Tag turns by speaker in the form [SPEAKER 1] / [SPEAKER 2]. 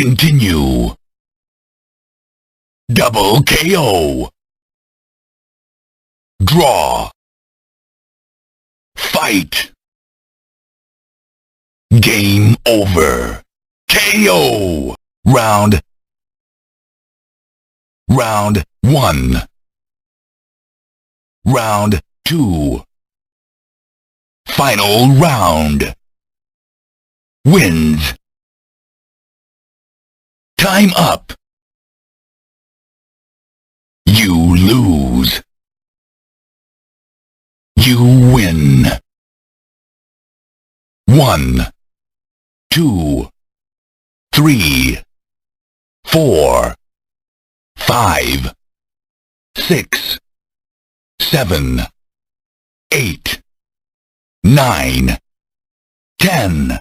[SPEAKER 1] Continue. Double KO. Draw. Fight. Game over. KO. Round 1. Round 2. Final round. Wins. Time up. You lose. You win. 1, 2, 3, 4, 5, 6, 7, 8, 9, 10.